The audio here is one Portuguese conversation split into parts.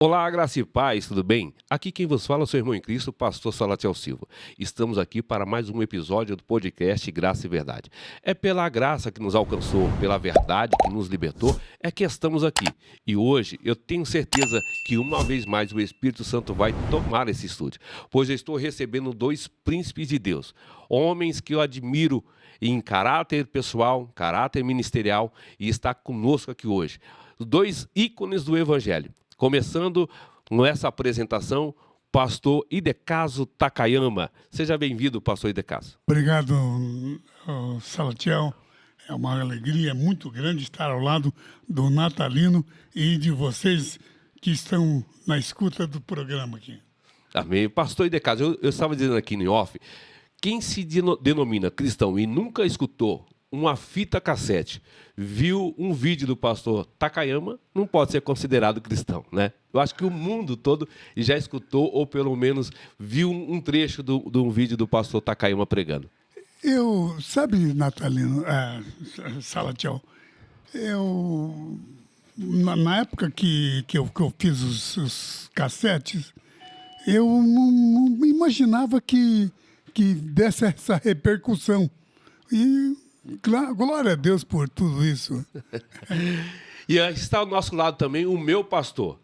Olá, graça e paz, tudo bem? Aqui quem vos fala é o seu irmão em Cristo, pastor Salatiel Silva. Estamos aqui para mais um episódio do podcast Graça e Verdade. É pela graça que nos alcançou, pela verdade que nos libertou, é que estamos aqui. E hoje eu tenho certeza que uma vez mais o Espírito Santo vai tomar esse estúdio, pois eu estou recebendo dois príncipes de Deus, homens que eu admiro em caráter pessoal, caráter ministerial, e está conosco aqui hoje. Dois ícones do Evangelho. Começando com essa apresentação, pastor Idecaso Takayama. Seja bem-vindo, pastor Idecaso. Obrigado, Salatiel. É uma alegria muito grande estar ao lado do Natalino e de vocês que estão na escuta do programa aqui. Amém. Pastor Idecaso, eu estava dizendo aqui no off, quem se denomina cristão e nunca escutou uma fita cassete, viu um vídeo do pastor Takayama, não pode ser considerado cristão, né? Eu acho que o mundo todo já escutou, ou pelo menos viu um trecho de um vídeo do pastor Takayama pregando. Sabe, Natalino, Salatiel, na época que eu fiz os cassetes, eu não imaginava que desse essa repercussão. E glória a Deus por tudo isso. E está ao nosso lado também o meu pastor.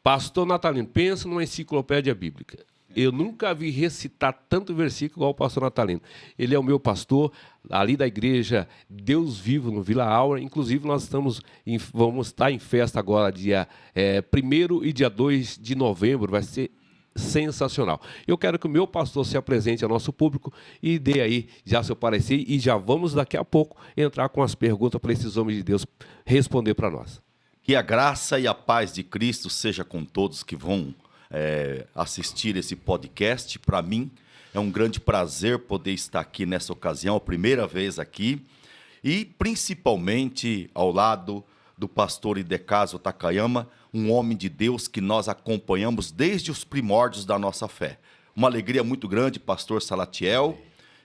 Pastor Natalino, pensa numa enciclopédia bíblica. Eu nunca vi recitar tanto versículo igual o pastor Natalino. Ele é o meu pastor, ali da igreja Deus Vivo, no Vila Aura. Inclusive, nós vamos estar em festa agora, dia 1º e dia 2 de novembro. Vai ser sensacional. Eu quero que o meu pastor se apresente ao nosso público e dê aí já seu parecer, e já vamos daqui a pouco entrar com as perguntas para esses homens de Deus responder para nós. Que a graça e a paz de Cristo seja com todos que vão assistir esse podcast. Para mim é um grande prazer poder estar aqui nessa ocasião, a primeira vez aqui, e principalmente ao lado do pastor Idecaso Takayama, um homem de Deus que nós acompanhamos desde os primórdios da nossa fé. Uma alegria muito grande, pastor Salatiel,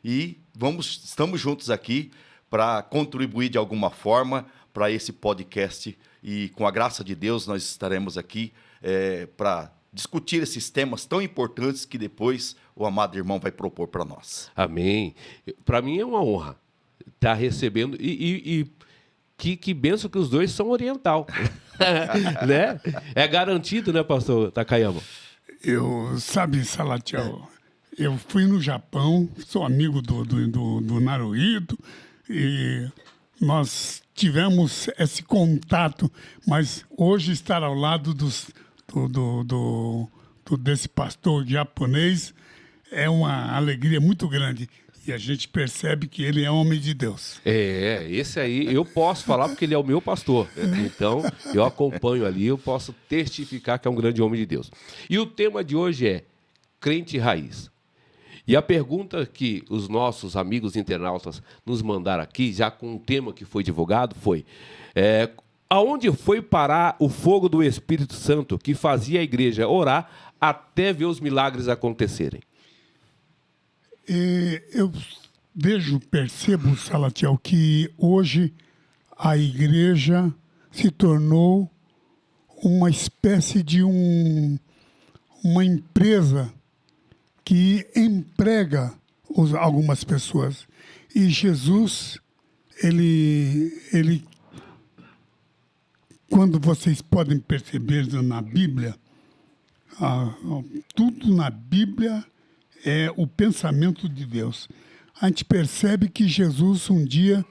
e estamos juntos aqui para contribuir de alguma forma para esse podcast, e com a graça de Deus nós estaremos aqui para discutir esses temas tão importantes que depois o amado irmão vai propor para nós. Amém. Para mim é uma honra estar recebendo que benção que os dois são oriental. Né? É garantido, né, pastor Takayama? Sabe, Salatiel, eu fui no Japão, sou amigo do Naruhito, e nós tivemos esse contato, mas hoje estar ao lado desse pastor japonês é uma alegria muito grande. E a gente percebe que ele é homem de Deus. Esse aí eu posso falar porque ele é o meu pastor. Então, eu acompanho ali, eu posso testificar que é um grande homem de Deus. E o tema de hoje é crente raiz. E a pergunta que os nossos amigos internautas nos mandaram aqui, já com um tema que foi divulgado, foi: aonde foi parar o fogo do Espírito Santo que fazia a igreja orar até ver os milagres acontecerem? Eu percebo, Salatiel, que hoje a igreja se tornou uma espécie de uma empresa que emprega algumas pessoas. E Jesus, ele quando vocês podem perceber na Bíblia, tudo na Bíblia é o pensamento de Deus. A gente percebe que Jesus, um dia,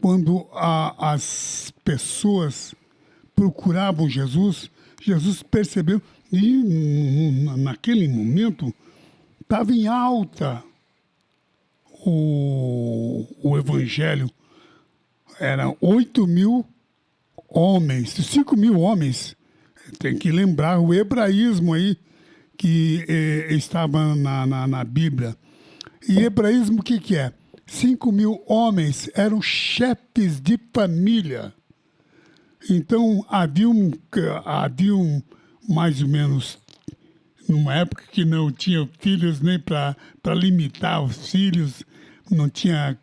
quando as pessoas procuravam Jesus percebeu, e naquele momento estava em alta o Evangelho. Eram 8.000 homens, 5.000 homens. Tem que lembrar o hebraísmo aí, que estava na Bíblia. E hebraísmo o que é? 5.000 homens eram chefes de família. Então, haviam mais ou menos, numa época que não tinha filhos nem para limitar os filhos, não tinha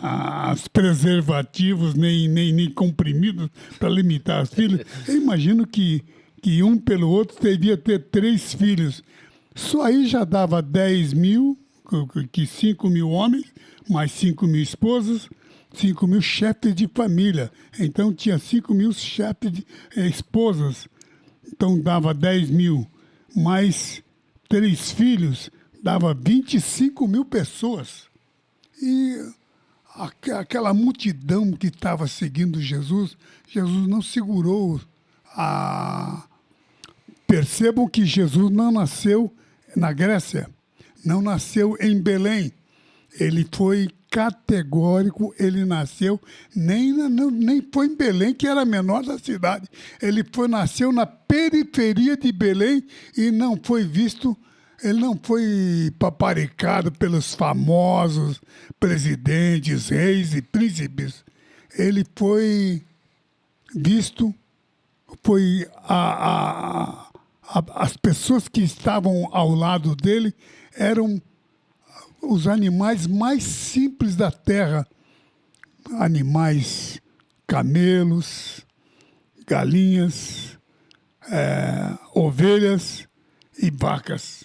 as preservativos, nem comprimidos para limitar as filhas. Eu imagino que um pelo outro devia ter 3 filhos. Só aí já dava 10 mil, que 5 mil homens, mais 5 mil esposas, 5 mil chefes de família. Então tinha 5 mil chefes de esposas. Então dava 10 mil, mais 3 filhos, dava 25 mil pessoas. E aquela multidão que estava seguindo Jesus, Jesus não segurou Percebam que Jesus não nasceu na Grécia, não nasceu em Belém. Ele foi categórico, ele nasceu, nem foi em Belém, que era a menor da cidade. Ele nasceu na periferia de Belém e não foi visto. Ele não foi paparicado pelos famosos presidentes, reis e príncipes. Ele foi visto, as pessoas que estavam ao lado dele eram os animais mais simples da terra. Animais, camelos, galinhas, ovelhas e vacas.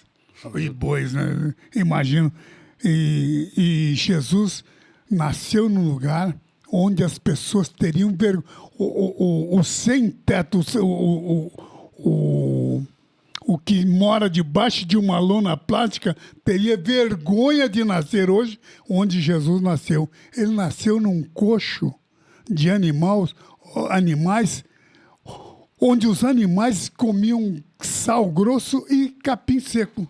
E bois, né? Imagino. E Jesus nasceu num lugar onde as pessoas teriam vergonha. O sem-teto, o que mora debaixo de uma lona plástica, teria vergonha de nascer hoje onde Jesus nasceu. Ele nasceu num coxo de animais onde os animais comiam sal grosso e capim seco.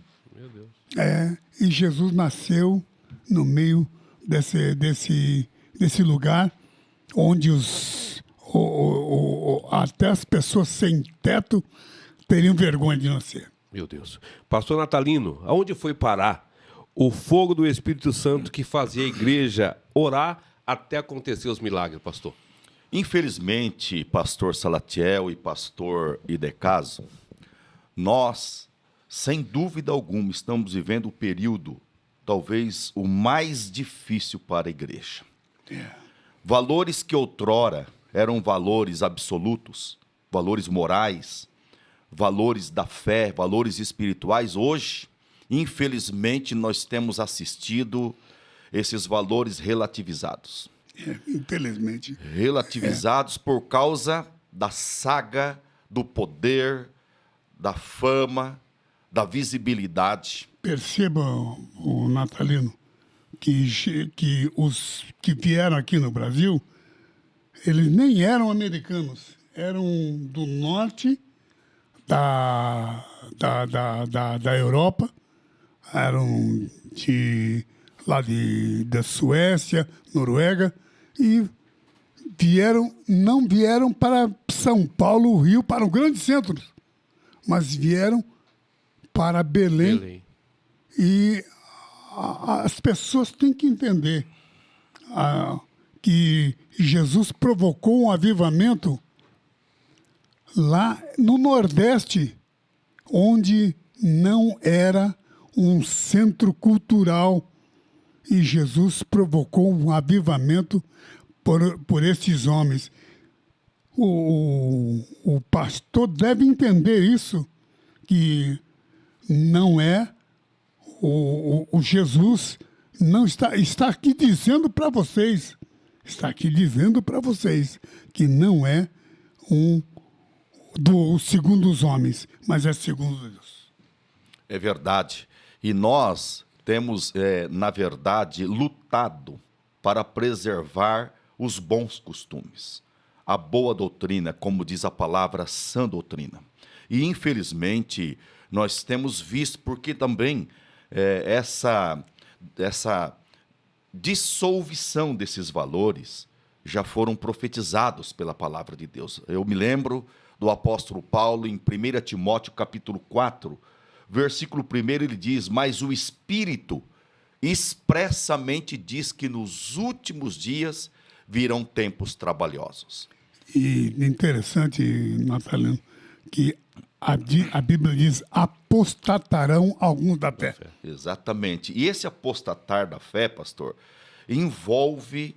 E Jesus nasceu no meio desse lugar onde até as pessoas sem teto teriam vergonha de nascer. Meu Deus. Pastor Natalino, aonde foi parar o fogo do Espírito Santo que fazia a igreja orar até acontecer os milagres, pastor? Infelizmente, pastor Salatiel e pastor Idecaso, nós, sem dúvida alguma, estamos vivendo o período, talvez o mais difícil para a igreja. Valores que outrora eram valores absolutos, valores morais, valores da fé, valores espirituais, hoje, infelizmente, nós temos assistido esses valores relativizados. Infelizmente. Relativizados por causa da saga, do poder, da fama, da visibilidade. Perceba, o Natalino, que os que vieram aqui no Brasil, eles nem eram americanos, eram do norte da Europa, eram da Suécia, Noruega, e não vieram para São Paulo, Rio, para um grande centro, mas vieram para Belém. E as pessoas têm que entender que Jesus provocou um avivamento lá no Nordeste, onde não era um centro cultural. E Jesus provocou um avivamento por esses homens. O pastor deve entender isso, que não é o Jesus, não está aqui dizendo para vocês, que não é segundo os homens, mas é segundo Deus. É verdade. E nós temos, na verdade, lutado para preservar os bons costumes, a boa doutrina, como diz a palavra, sã doutrina. E, infelizmente, nós temos visto, porque também essa dissolução desses valores já foram profetizados pela palavra de Deus. Eu me lembro do apóstolo Paulo em 1 Timóteo, capítulo 4, versículo 1, ele diz: mas o Espírito expressamente diz que nos últimos dias virão tempos trabalhosos. E interessante, Natalino, que a Bíblia diz: apostatarão alguns da fé. Exatamente. E esse apostatar da fé, pastor, envolve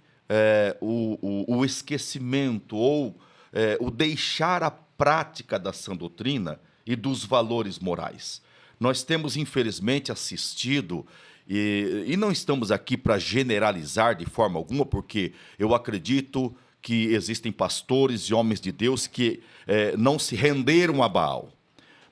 o esquecimento ou o deixar a prática da sã doutrina e dos valores morais. Nós temos, infelizmente, assistido, e não estamos aqui para generalizar de forma alguma, porque eu acredito que existem pastores e homens de Deus que não se renderam a Baal.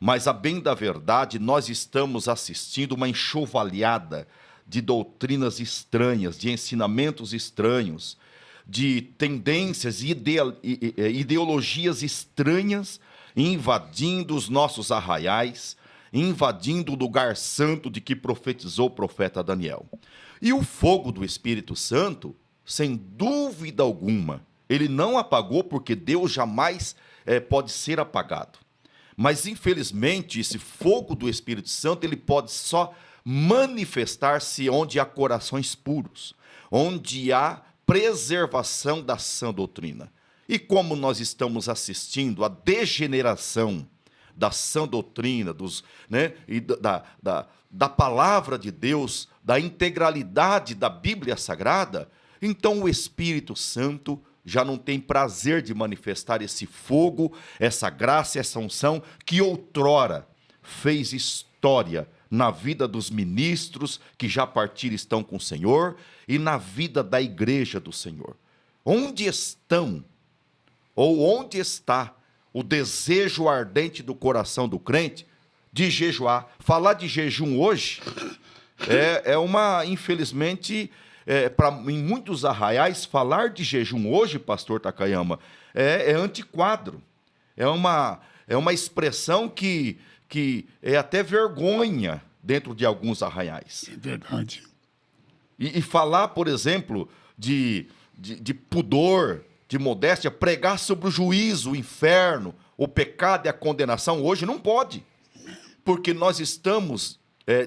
Mas, a bem da verdade, nós estamos assistindo uma enxovalhada de doutrinas estranhas, de ensinamentos estranhos, de tendências e ideologias estranhas invadindo os nossos arraiais, invadindo o lugar santo de que profetizou o profeta Daniel. E o fogo do Espírito Santo, sem dúvida alguma, ele não apagou, porque Deus jamais pode ser apagado. Mas, infelizmente, esse fogo do Espírito Santo, ele pode só manifestar-se onde há corações puros, onde há preservação da sã doutrina. E como nós estamos assistindo à degeneração da sã doutrina, e da palavra de Deus, da integralidade da Bíblia Sagrada, então o Espírito Santo já não tem prazer de manifestar esse fogo, essa graça, essa unção que outrora fez história na vida dos ministros que já partiram, estão com o Senhor, e na vida da igreja do Senhor. Onde estão, ou onde está o desejo ardente do coração do crente de jejuar? Falar de jejum hoje infelizmente, em muitos arraiais, falar de jejum hoje, pastor Takayama, é antiquadro. É uma expressão que é até vergonha dentro de alguns arraiais. É verdade. E falar, por exemplo, de pudor, de modéstia, pregar sobre o juízo, o inferno, o pecado e a condenação, hoje não pode. Porque nós estamos,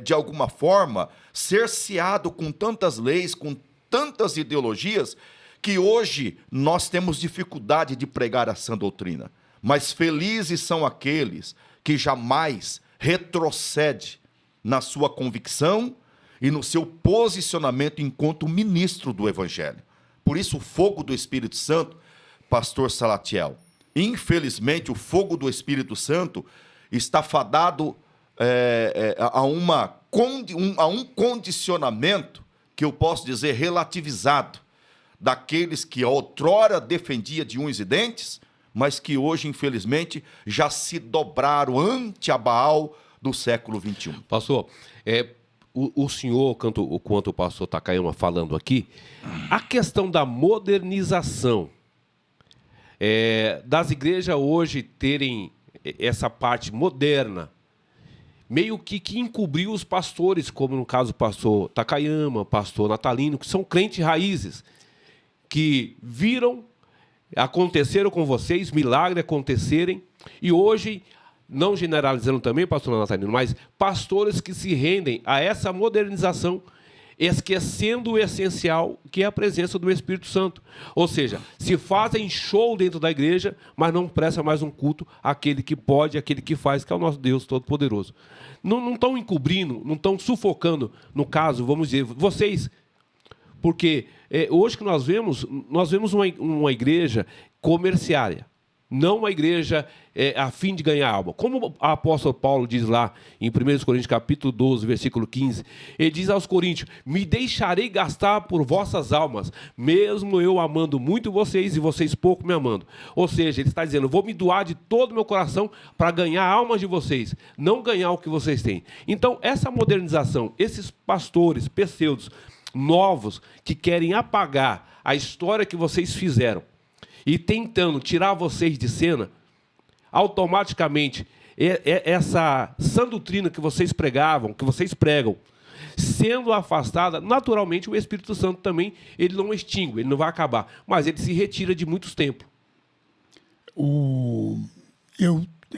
de alguma forma, cerceados com tantas leis, com tantas ideologias, que hoje nós temos dificuldade de pregar a sã doutrina. Mas felizes são aqueles que jamais retrocedem na sua convicção e no seu posicionamento enquanto ministro do Evangelho. Por isso, o fogo do Espírito Santo, pastor Salatiel, infelizmente, o fogo do Espírito Santo está fadado a um condicionamento, que eu posso dizer relativizado, daqueles que outrora defendia de unhas e dentes, mas que hoje, infelizmente, já se dobraram ante a Baal do século XXI. Pastor, o senhor, quanto o pastor Takayama falando aqui, a questão da modernização das igrejas hoje terem essa parte moderna, meio que encobriu os pastores, como no caso o pastor Takayama, pastor Natalino, que são crentes raízes, que viram, aconteceram com vocês, milagres acontecerem, e hoje, não generalizando também, pastor Natalino, mas pastores que se rendem a essa modernização, esquecendo o essencial, que é a presença do Espírito Santo. Ou seja, se fazem show dentro da igreja, mas não presta mais um culto àquele que pode, àquele que faz, que é o nosso Deus Todo-Poderoso. Não estão encobrindo, não estão sufocando, no caso, vamos dizer, vocês, porque hoje que nós vemos uma igreja comerciária, não uma igreja a fim de ganhar alma. Como o apóstolo Paulo diz lá em 1 Coríntios capítulo 12, versículo 15, ele diz aos coríntios: me deixarei gastar por vossas almas, mesmo eu amando muito vocês e vocês pouco me amando. Ou seja, ele está dizendo, vou me doar de todo o meu coração para ganhar almas de vocês, não ganhar o que vocês têm. Então, essa modernização, esses pastores, pseudos, novos, que querem apagar a história que vocês fizeram, e tentando tirar vocês de cena, automaticamente, essa sã doutrina que vocês pregavam, que vocês pregam, sendo afastada, naturalmente o Espírito Santo também, ele não extingue, ele não vai acabar, mas ele se retira de muitos templos.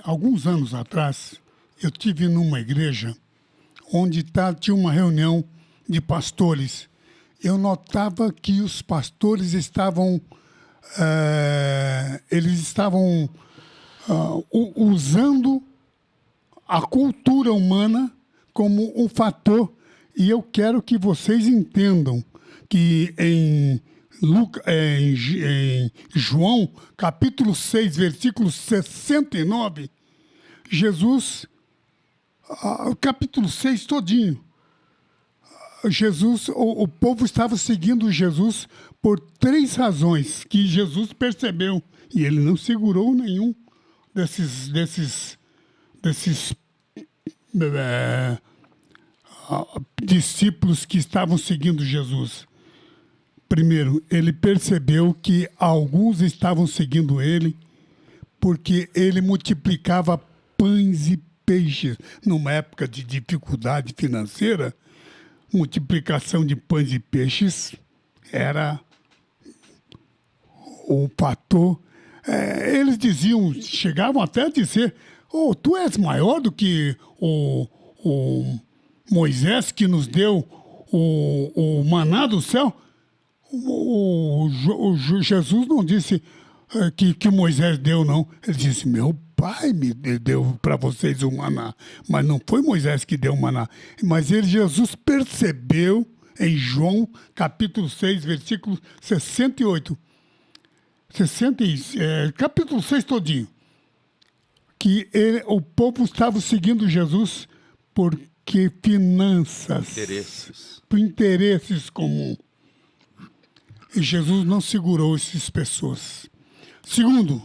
Alguns anos atrás, eu estive numa igreja onde tinha uma reunião de pastores. Eu notava que os pastores estavam usando a cultura humana como um fator. E eu quero que vocês entendam que em em João, capítulo 6, versículo 69, Jesus, capítulo 6 todinho, Jesus, o povo estava seguindo Jesus por 3 razões que Jesus percebeu, e ele não segurou nenhum desses discípulos que estavam seguindo Jesus. Primeiro, ele percebeu que alguns estavam seguindo ele porque ele multiplicava pães e peixes. Numa época de dificuldade financeira, multiplicação de pães e peixes era o fator. Eles diziam, chegavam até a dizer: "Oh, tu és maior do que o Moisés que nos deu o maná do céu." Jesus não disse que Moisés deu, não. Ele disse: "Meu pai me deu para vocês o maná." Mas não foi Moisés que deu o maná. Mas Jesus percebeu em João, capítulo 6, versículo 68. Capítulo 6 todinho. Que o povo estava seguindo Jesus porque finanças. Por interesses comuns. E Jesus não segurou essas pessoas. Segundo,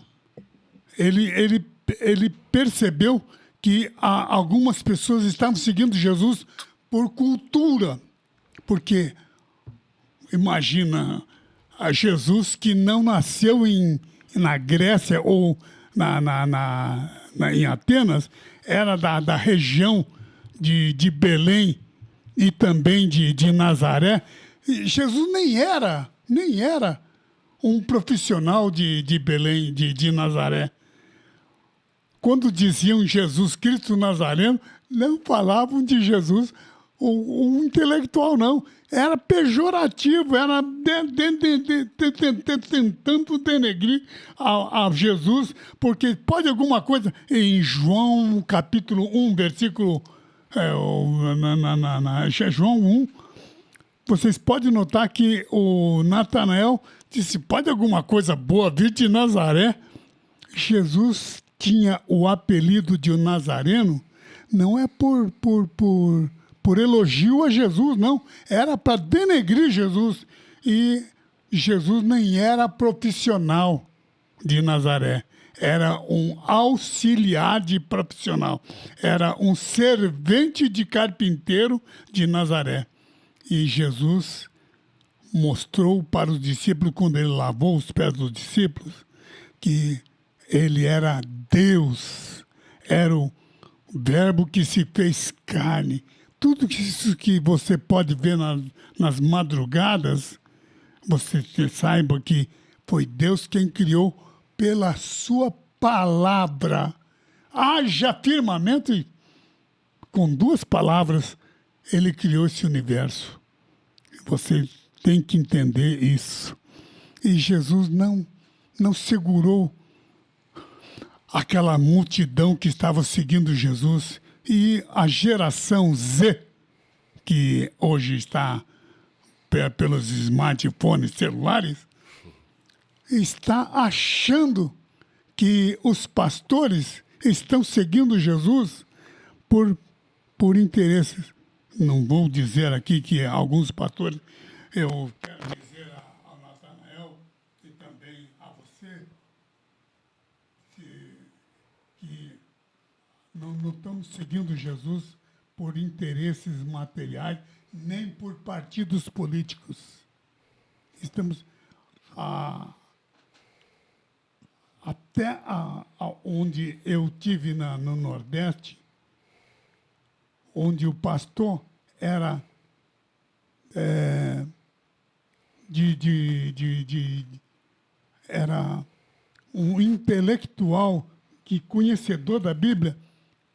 ele percebeu que algumas pessoas estavam seguindo Jesus por cultura. Porque, imagina, a Jesus que não nasceu na Grécia ou em Atenas, era da região de Belém e também de Nazaré. E Jesus nem era um profissional de Belém, de Nazaré. Quando diziam Jesus Cristo Nazareno, não falavam de Jesus, um intelectual, não. Era pejorativo, era tentando denegrir a Jesus, porque pode alguma coisa. Em João, capítulo 1, versículo... João 1, vocês podem notar que o Natanael disse: "Pode alguma coisa boa vir de Nazaré?" Jesus tinha o apelido de Nazareno, não é por elogio a Jesus, não. Era para denegrir Jesus. E Jesus nem era profissional de Nazaré. Era um auxiliar de profissional. Era um servente de carpinteiro de Nazaré. E Jesus mostrou para os discípulos, quando ele lavou os pés dos discípulos, que ele era Deus, era o Verbo que se fez carne. Tudo isso que você pode ver nas madrugadas, você saiba que foi Deus quem criou pela sua palavra. Haja firmamento, e com 2 palavras ele criou esse universo. Você tem que entender isso. E Jesus não segurou aquela multidão que estava seguindo Jesus. E a geração Z, que hoje está pelos smartphones celulares, está achando que os pastores estão seguindo Jesus por interesses. Não vou dizer aqui que alguns pastores, eu quero dizer a Natanael e também a você, que não estamos seguindo Jesus por interesses materiais, nem por partidos políticos. Estamos até onde eu tive no Nordeste, onde o pastor era era um intelectual conhecedor da Bíblia,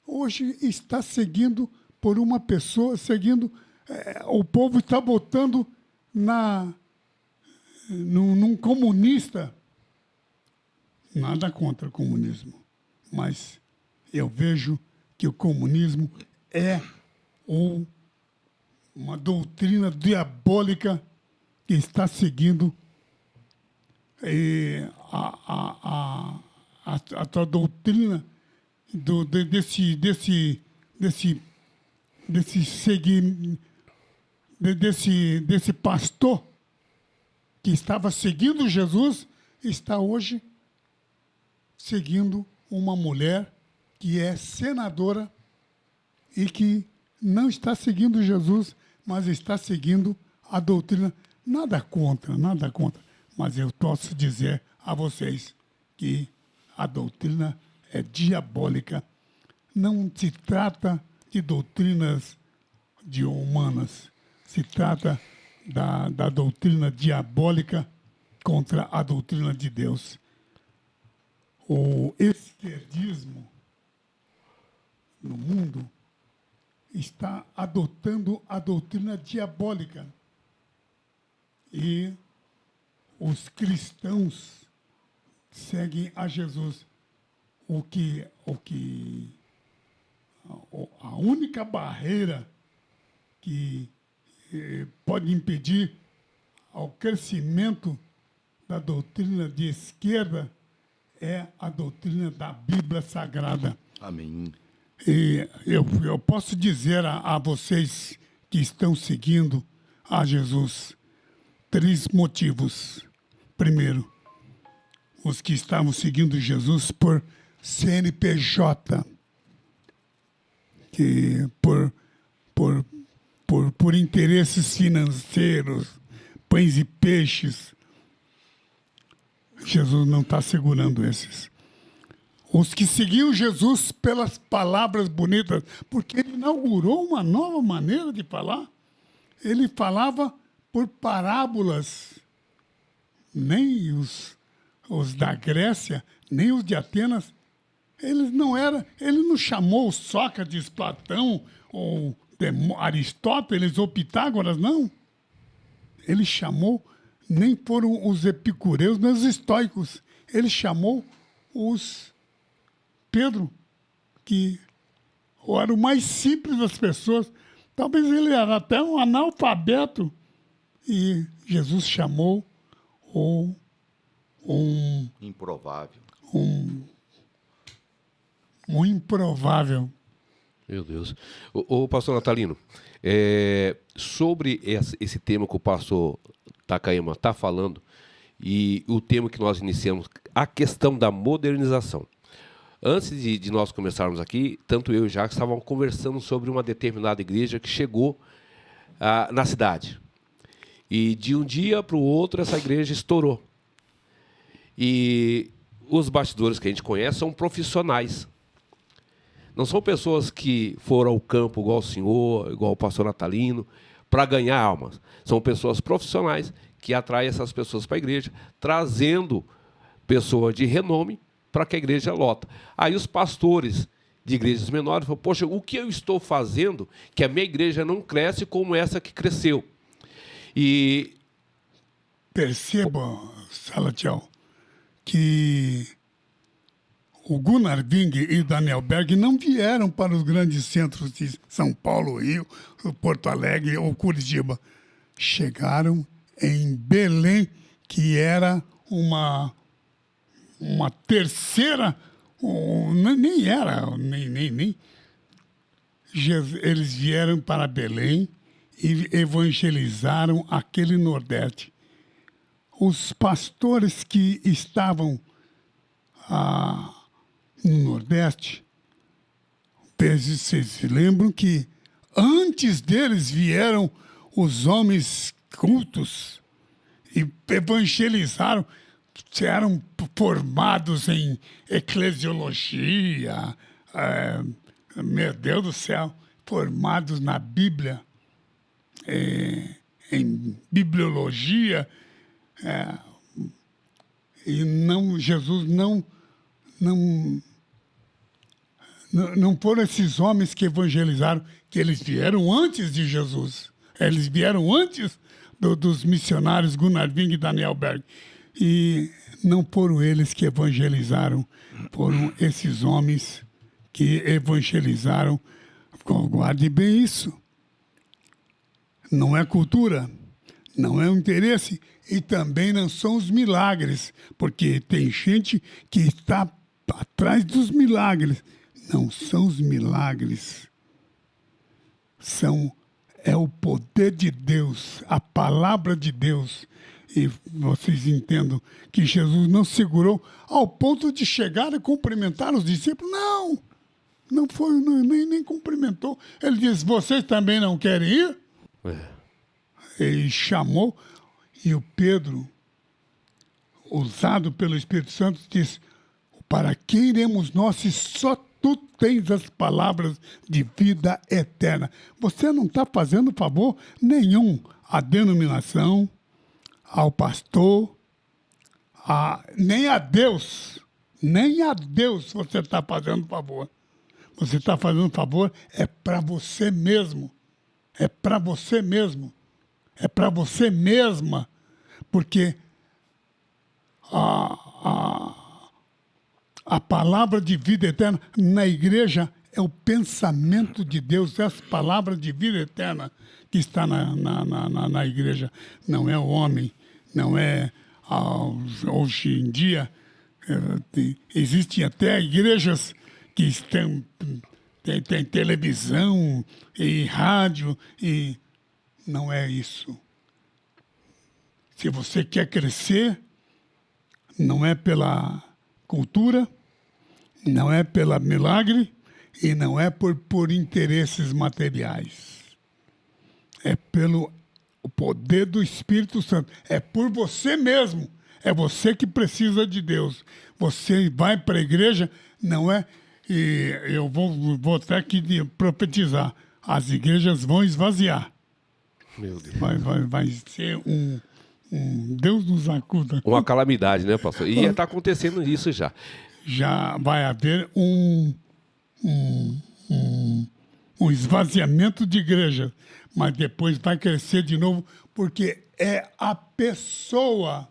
hoje está seguindo por uma pessoa, o povo está votando num comunista. Nada contra o comunismo, mas eu vejo que o comunismo é uma doutrina diabólica que está seguindo a tua doutrina desse pastor que estava seguindo Jesus, está hoje seguindo uma mulher que é senadora e que não está seguindo Jesus, mas está seguindo a doutrina. Nada contra, mas eu posso dizer a vocês que a doutrina é diabólica. Não se trata de doutrinas humanas, se trata da doutrina diabólica contra a doutrina de Deus. O esquerdismo no mundo está adotando a doutrina diabólica. E os cristãos seguem a Jesus. A única barreira que pode impedir ao crescimento da doutrina de esquerda é a doutrina da Bíblia Sagrada. Amém. E eu posso dizer a vocês que estão seguindo a Jesus 3 motivos. Primeiro, os que estavam seguindo Jesus por CNPJ, que por interesses financeiros, pães e peixes. Jesus não está segurando esses. Os que seguiam Jesus pelas palavras bonitas, porque ele inaugurou uma nova maneira de falar. Ele falava por parábolas. Nem os da Grécia, nem os de Atenas, ele não chamou Sócrates, Platão, ou Aristóteles, ou Pitágoras, não. Ele chamou, nem foram os epicureus, nem os estoicos. Ele chamou Pedro, que era o mais simples das pessoas. Talvez ele era até um analfabeto. E Jesus chamou improvável. Um improvável. Meu Deus. Ô pastor Natalino, sobre esse tema que o pastor Takayama está falando, e o tema que nós iniciamos, a questão da modernização. Antes de nós começarmos aqui, tanto eu e o Jacques estavam conversando sobre uma determinada igreja que chegou na cidade. E de um dia para o outro, essa igreja estourou. E os bastidores que a gente conhece são profissionais. Não são pessoas que foram ao campo, igual o senhor, igual o pastor Natalino, para ganhar almas. São pessoas profissionais que atraem essas pessoas para a igreja, trazendo pessoas de renome para que a igreja lota. Aí os pastores de igrejas menores falam, poxa, o que eu estou fazendo que a minha igreja não cresce como essa que cresceu? E perceba, Salatiel, que o Gunnar Wing e o Daniel Berg não vieram para os grandes centros de São Paulo, Rio, Porto Alegre ou Curitiba. Chegaram em Belém, que era uma terceira, nem era. Eles vieram para Belém e evangelizaram aquele Nordeste. Os pastores que estavam no Nordeste, vocês se lembram que antes deles vieram os homens cultos e evangelizaram, eram formados em eclesiologia, meu Deus do céu, formados na Bíblia, em bibliologia, e Jesus não foram esses homens que evangelizaram, que eles vieram antes de Jesus. Eles vieram antes dos missionários Gunnar Wing e Daniel Berg. E não foram eles que evangelizaram, foram esses homens que evangelizaram. Guarde bem isso. Não é cultura, Não é o interesse e também não são os milagres, porque tem gente que está atrás dos milagres. Não são os milagres. É o poder de Deus, a palavra de Deus. E vocês entendam que Jesus não segurou ao ponto de chegar e cumprimentar os discípulos. Não foi, nem cumprimentou. Ele disse, vocês também não querem ir? Ele chamou e o Pedro, usado pelo Espírito Santo, disse, para que iremos nós se só tu tens as palavras de vida eterna? Você não está fazendo favor nenhum à denominação, ao pastor, nem a Deus. Nem a Deus você está fazendo favor. Você está fazendo favor é para você mesmo. É para você mesmo. É para você mesma. Porque a palavra de vida eterna na igreja é o pensamento de Deus, é as palavras de vida eterna que está na igreja. Não é o homem, não é... hoje em dia, existem até igrejas que tem televisão e rádio, e não é isso. Se você quer crescer, não é pela cultura, não é pela milagre e não é por interesses materiais. É pelo o poder do Espírito Santo. É por você mesmo. É você que precisa de Deus. Você vai para a igreja, não é... E eu vou até aqui profetizar. As igrejas vão esvaziar. Meu Deus. Vai ser um Deus nos acuda. Uma calamidade, né, pastor? E está acontecendo isso já. Já vai haver um esvaziamento de igreja, mas depois vai crescer de novo, porque é a pessoa.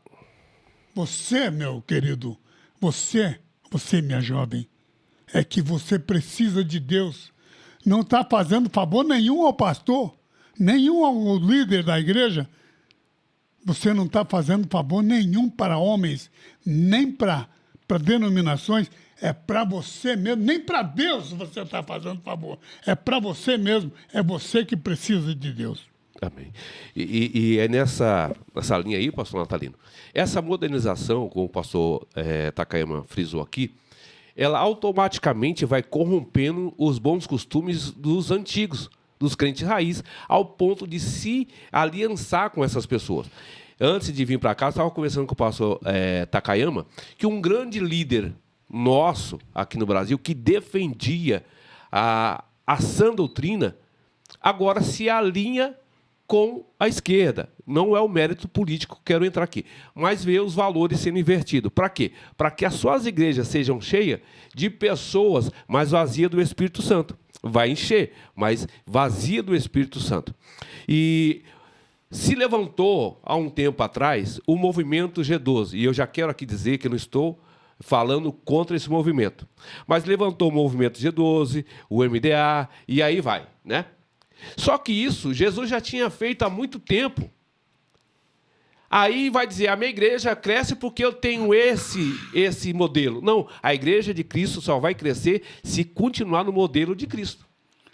Você, meu querido, você, minha jovem, é que você precisa de Deus. Não está fazendo favor nenhum ao pastor, nenhum ao líder da igreja. Você não está fazendo favor nenhum para homens, nem para denominações. É para você mesmo, nem para Deus você está fazendo favor. É para você mesmo, é você que precisa de Deus. Amém. E é nessa linha aí, pastor Natalino, essa modernização, como o pastor Takayama frisou aqui, ela automaticamente vai corrompendo os bons costumes dos antigos, dos crentes raiz, ao ponto de se aliançar com essas pessoas. Antes de vir para cá, eu estava conversando com o pastor Takayama, que um grande líder nosso aqui no Brasil, que defendia a sã doutrina, agora se alinha com a esquerda. Não é o mérito político que quero entrar aqui, mas vê os valores sendo invertidos. Para quê? Para que as suas igrejas sejam cheias de pessoas, mas vazias do Espírito Santo. Vai encher, mas vazia do Espírito Santo. E se levantou, há um tempo atrás, o movimento G12. E eu já quero aqui dizer que eu não estou falando contra esse movimento. Mas levantou o movimento G12, o MDA, e aí vai, né? Só que isso Jesus já tinha feito há muito tempo. Aí vai dizer, a minha igreja cresce porque eu tenho esse modelo. Não, a igreja de Cristo só vai crescer se continuar no modelo de Cristo.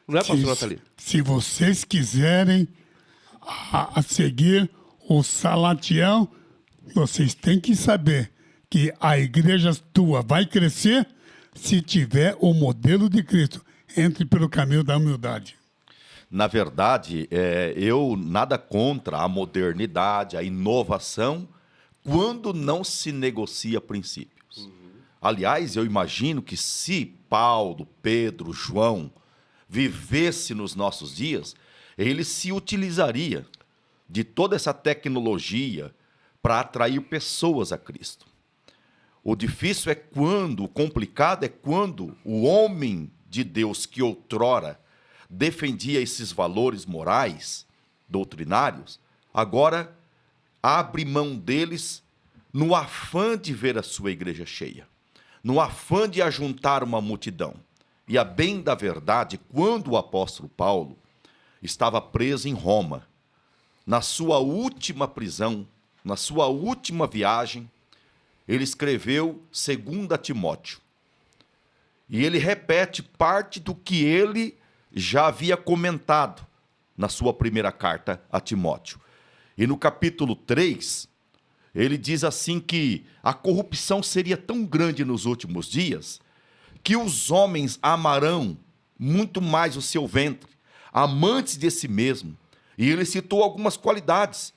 Não é, pastor Natalino? Se vocês quiserem seguir o Salatiel, vocês têm que saber que a igreja tua vai crescer se tiver o modelo de Cristo. Entre pelo caminho da humildade. Na verdade, eu nada contra a modernidade, a inovação, quando não se negocia princípios. Aliás, eu imagino que se Paulo, Pedro, João vivesse nos nossos dias, ele se utilizaria de toda essa tecnologia para atrair pessoas a Cristo. O difícil o complicado é quando o homem de Deus que outrora defendia esses valores morais, doutrinários, agora abre mão deles no afã de ver a sua igreja cheia, no afã de ajuntar uma multidão. E a bem da verdade, quando o apóstolo Paulo estava preso em Roma, na sua última prisão, na sua última viagem, ele escreveu 2 Timóteo. E ele repete parte do que ele já havia comentado na sua primeira carta a Timóteo. E no capítulo 3, ele diz assim que a corrupção seria tão grande nos últimos dias que os homens amarão muito mais o seu ventre, amantes de si mesmo. E ele citou algumas qualidades: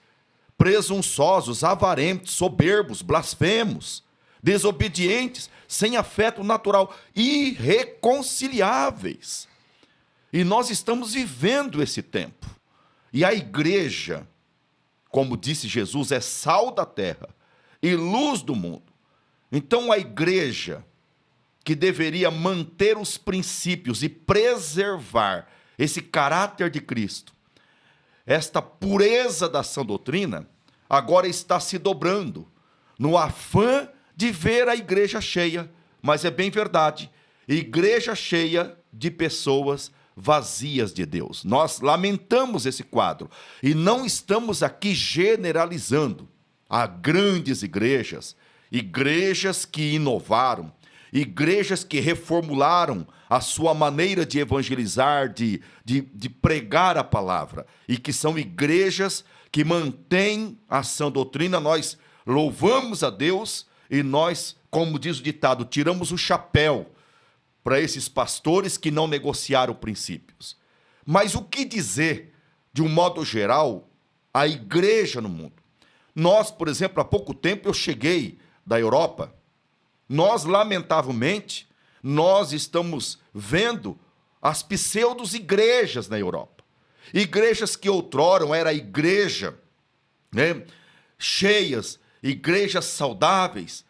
presunçosos, avarentos, soberbos, blasfemos, desobedientes, sem afeto natural, irreconciliáveis. E nós estamos vivendo esse tempo. E a igreja, como disse Jesus, é sal da terra e luz do mundo. Então a igreja, que deveria manter os princípios e preservar esse caráter de Cristo, esta pureza da sã doutrina, agora está se dobrando no afã de ver a igreja cheia. Mas é bem verdade, igreja cheia de pessoas vazias de Deus. Nós lamentamos esse quadro e não estamos aqui generalizando. Há grandes igrejas, igrejas que inovaram, igrejas que reformularam a sua maneira de evangelizar, de pregar a palavra, e que são igrejas que mantêm a sã doutrina. Nós louvamos a Deus e nós, como diz o ditado, tiramos o chapéu para esses pastores que não negociaram princípios. Mas o que dizer, de um modo geral, a igreja no mundo? Nós, por exemplo, há pouco tempo eu cheguei da Europa. Nós, lamentavelmente, nós estamos vendo as pseudo-igrejas na Europa. Igrejas que outrora era igreja, né, cheias, igrejas saudáveis,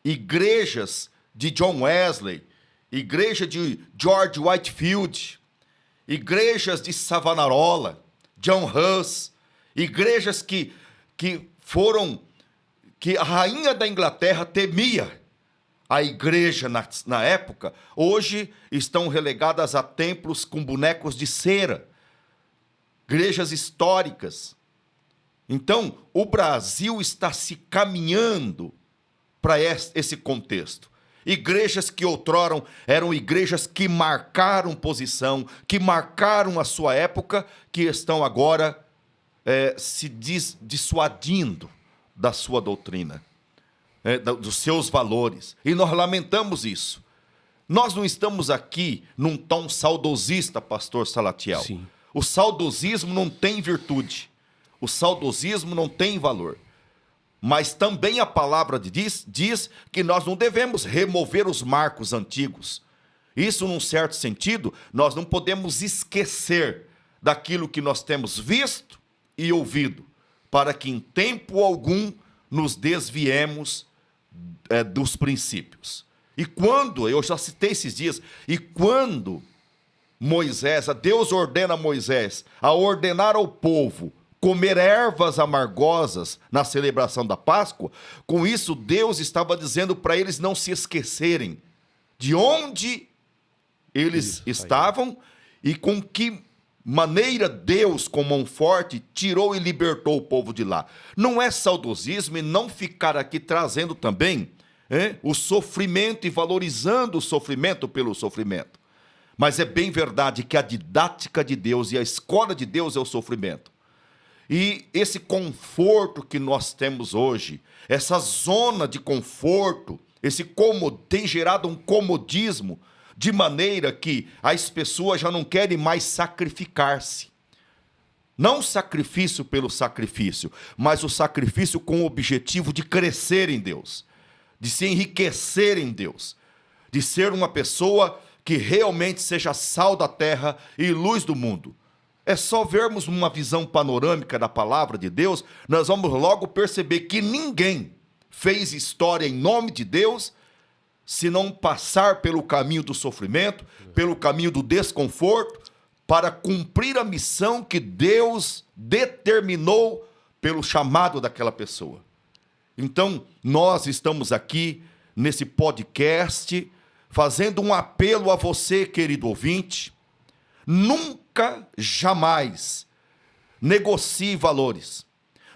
igrejas de John Wesley, igreja de George Whitefield, igrejas de Savonarola, John Hus, igrejas que a rainha da Inglaterra temia a igreja na época, hoje estão relegadas a templos com bonecos de cera, igrejas históricas. Então, o Brasil está se caminhando para esse contexto. Igrejas que outrora eram igrejas que marcaram posição, que marcaram a sua época, que estão agora se dissuadindo da sua doutrina, dos seus valores. E nós lamentamos isso. Nós não estamos aqui num tom saudosista, pastor Salatiel. Sim. O saudosismo não tem virtude. O saudosismo não tem valor. Mas também a palavra diz que nós não devemos remover os marcos antigos. Isso, num certo sentido, nós não podemos esquecer daquilo que nós temos visto e ouvido, para que em tempo algum nos desviemos dos princípios. E quando, eu já citei esses dias, e quando Deus ordena a Moisés a ordenar ao povo comer ervas amargosas na celebração da Páscoa, com isso Deus estava dizendo para eles não se esquecerem de onde eles estavam e com que maneira Deus, com mão forte, tirou e libertou o povo de lá. Não é saudosismo e não ficar aqui trazendo também o sofrimento e valorizando o sofrimento pelo sofrimento. Mas é bem verdade que a didática de Deus e a escola de Deus é o sofrimento. E esse conforto que nós temos hoje, essa zona de conforto, tem gerado um comodismo, de maneira que as pessoas já não querem mais sacrificar-se. Não sacrifício pelo sacrifício, mas o sacrifício com o objetivo de crescer em Deus, de se enriquecer em Deus, de ser uma pessoa que realmente seja sal da terra e luz do mundo. É só vermos uma visão panorâmica da palavra de Deus, nós vamos logo perceber que ninguém fez história em nome de Deus se não passar pelo caminho do sofrimento, pelo caminho do desconforto, para cumprir a missão que Deus determinou pelo chamado daquela pessoa. Então, nós estamos aqui nesse podcast fazendo um apelo a você, querido ouvinte. Nunca, jamais negocie valores.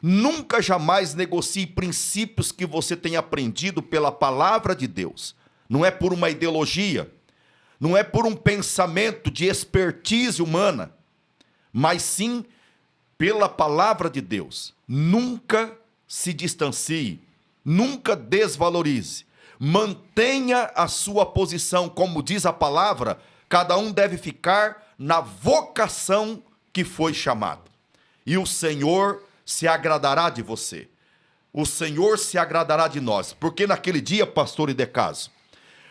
Nunca, jamais negocie princípios que você tem aprendido pela palavra de Deus. Não é por uma ideologia, não é por um pensamento de expertise humana, mas sim pela palavra de Deus. Nunca se distancie, nunca desvalorize. Mantenha a sua posição, como diz a palavra, cada um deve ficar na vocação que foi chamado. E o Senhor se agradará de você. O Senhor se agradará de nós. Porque naquele dia, pastor Idecaso,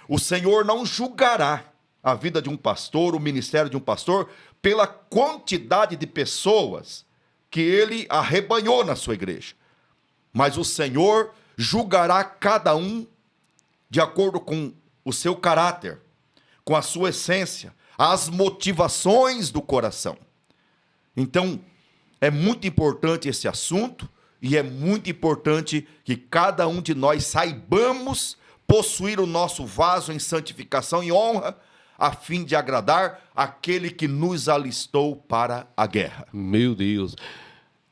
o Senhor não julgará a vida de um pastor, o ministério de um pastor, pela quantidade de pessoas que ele arrebanhou na sua igreja. Mas o Senhor julgará cada um de acordo com o seu caráter, com a sua essência, as motivações do coração. Então, é muito importante esse assunto e é muito importante que cada um de nós saibamos possuir o nosso vaso em santificação e honra, a fim de agradar aquele que nos alistou para a guerra. Meu Deus.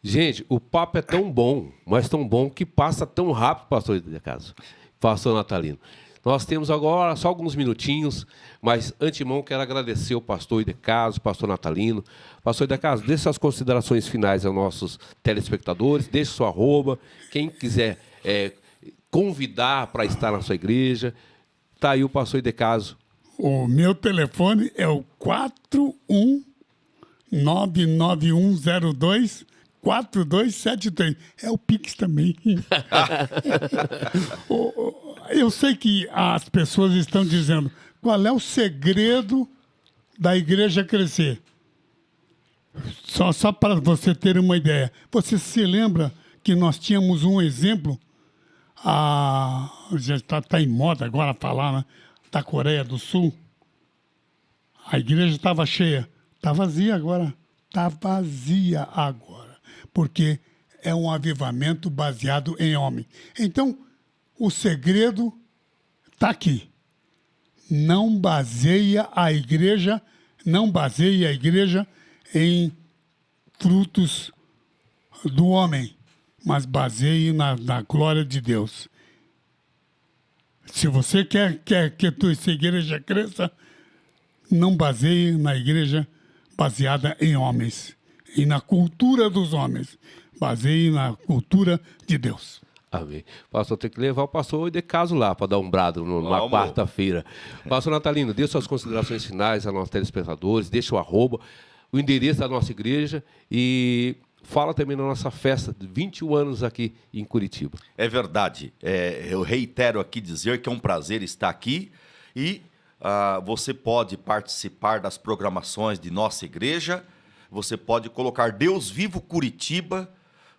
Gente, o papo é tão bom, mas tão bom que passa tão rápido, pastor Idecaso, pastor Natalino. Nós temos agora só alguns minutinhos, mas antemão quero agradecer ao pastor Idecaso, pastor Natalino. Pastor Idecaso, deixe suas considerações finais aos nossos telespectadores, deixe sua arroba, quem quiser convidar para estar na sua igreja, está aí o pastor Idecaso. O meu telefone é o 41991024273. É o Pix também. Eu sei que as pessoas estão dizendo qual é o segredo da igreja crescer. Só para você ter uma ideia. Você se lembra que nós tínhamos um exemplo, já está em moda agora falar, né? Da Coreia do Sul. A igreja estava cheia. Está vazia agora. Está vazia agora. Porque é um avivamento baseado em homem. Então, o segredo está aqui. Não baseia a igreja em frutos do homem, mas baseie na glória de Deus. Se você quer que a tua igreja cresça, não baseie na igreja baseada em homens e na cultura dos homens. Baseie na cultura de Deus. Amém. Pastor, tem que levar o pastor Idecaso lá para dar um brado na quarta-feira. Pastor Natalino, dê suas considerações finais a nossos telespectadores, deixa o arroba, o endereço da nossa igreja e fala também na nossa festa de 21 anos aqui em Curitiba. É verdade. Eu reitero aqui dizer que é um prazer estar aqui e você pode participar das programações de nossa igreja, você pode colocar Deus Vivo Curitiba,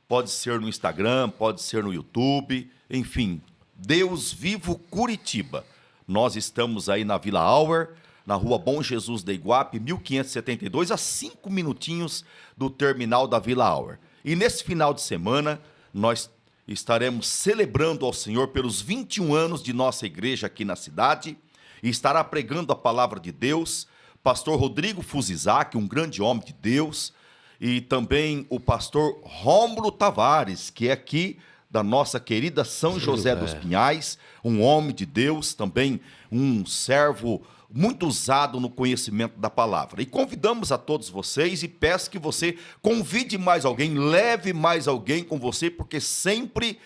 pode ser no Instagram, pode ser no YouTube, enfim, Deus Vivo Curitiba. Nós estamos aí na Vila Auer, na Rua Bom Jesus da Iguape, 1572, a 5 minutinhos do terminal da Vila Auer. E nesse final de semana, nós estaremos celebrando ao Senhor pelos 21 anos de nossa igreja aqui na cidade, e estará pregando a palavra de Deus, pastor Rodrigo Fuzizac, um grande homem de Deus, e também o pastor Rômulo Tavares, que é aqui da nossa querida São José dos Pinhais, um homem de Deus, também um servo muito usado no conhecimento da palavra. E convidamos a todos vocês e peço que você convide mais alguém, leve mais alguém com você, porque sempre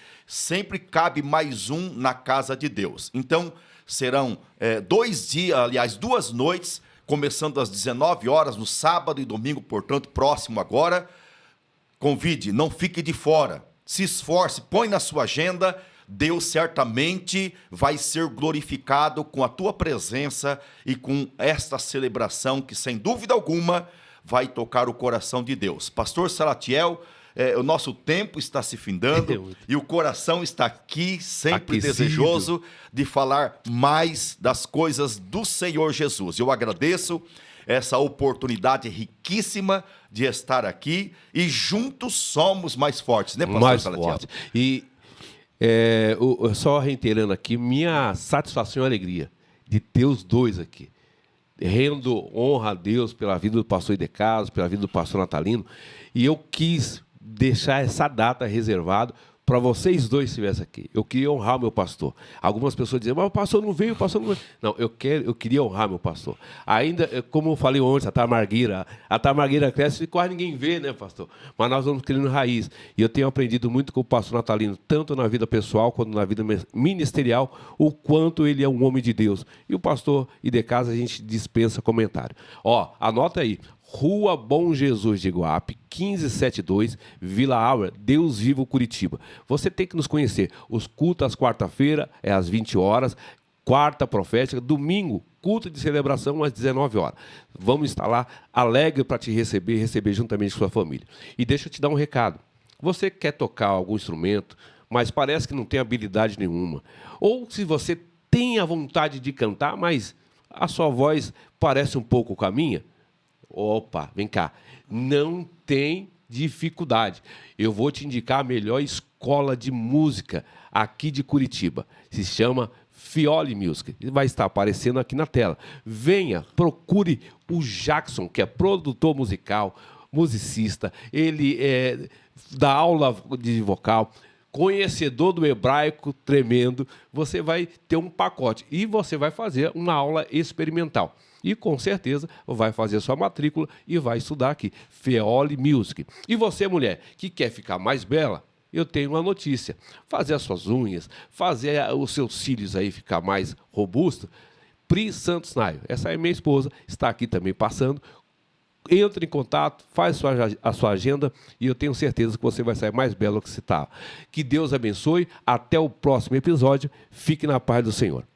cabe mais um na casa de Deus. Então, serão 2 noites, começando às 19 horas, no sábado e domingo, portanto, próximo agora. Convide, não fique de fora. Se esforce, põe na sua agenda. Deus certamente vai ser glorificado com a tua presença e com esta celebração que, sem dúvida alguma, vai tocar o coração de Deus. Pastor Salatiel, o nosso tempo está se findando e o coração está aqui, sempre desejoso de falar mais das coisas do Senhor Jesus. Eu agradeço essa oportunidade riquíssima de estar aqui e juntos somos mais fortes, né, pastor Salatiel? Mais fortes. E só reiterando aqui, minha satisfação e alegria de ter os dois aqui. rendo honra a Deus pela vida do pastor Idecaso, pela vida do pastor Natalino, e eu quis deixar essa data reservada para vocês dois estivessem aqui. Eu queria honrar meu pastor. Algumas pessoas dizem, mas o pastor não veio, o pastor não veio. Não, eu queria honrar meu pastor. Ainda, como eu falei ontem, a Tamargueira cresce e quase ninguém vê, né, pastor? Mas nós vamos criando raiz. E eu tenho aprendido muito com o pastor Natalino, tanto na vida pessoal quanto na vida ministerial, o quanto ele é um homem de Deus. E o pastor Idecaso, a gente dispensa comentário. Ó, anota aí. Rua Bom Jesus de Iguape, 1572, Vila Aura, Deus Vivo, Curitiba. Você tem que nos conhecer. Os cultos às quarta-feira é às 20 horas, quarta profética, domingo, culto de celebração às 19 horas. Vamos estar lá alegre para te receber juntamente com sua família. E deixa eu te dar um recado. Você quer tocar algum instrumento, mas parece que não tem habilidade nenhuma. Ou se você tem a vontade de cantar, mas a sua voz parece um pouco com a minha, opa, vem cá, não tem dificuldade. Eu vou te indicar a melhor escola de música aqui de Curitiba. Se chama Fioli Music. Vai estar aparecendo aqui na tela. Venha, procure o Jackson, que é produtor musical, musicista. Ele dá aula de vocal, conhecedor do hebraico tremendo. Você vai ter um pacote e você vai fazer uma aula experimental. E, com certeza, vai fazer sua matrícula e vai estudar aqui, Fioli Music. E você, mulher, que quer ficar mais bela, eu tenho uma notícia. Fazer as suas unhas, fazer os seus cílios aí ficar mais robusto, Pri Santos Naio. Essa é minha esposa, está aqui também passando. Entre em contato, faz a sua agenda e eu tenho certeza que você vai sair mais belo que você está. Que Deus abençoe. Até o próximo episódio. Fique na paz do Senhor.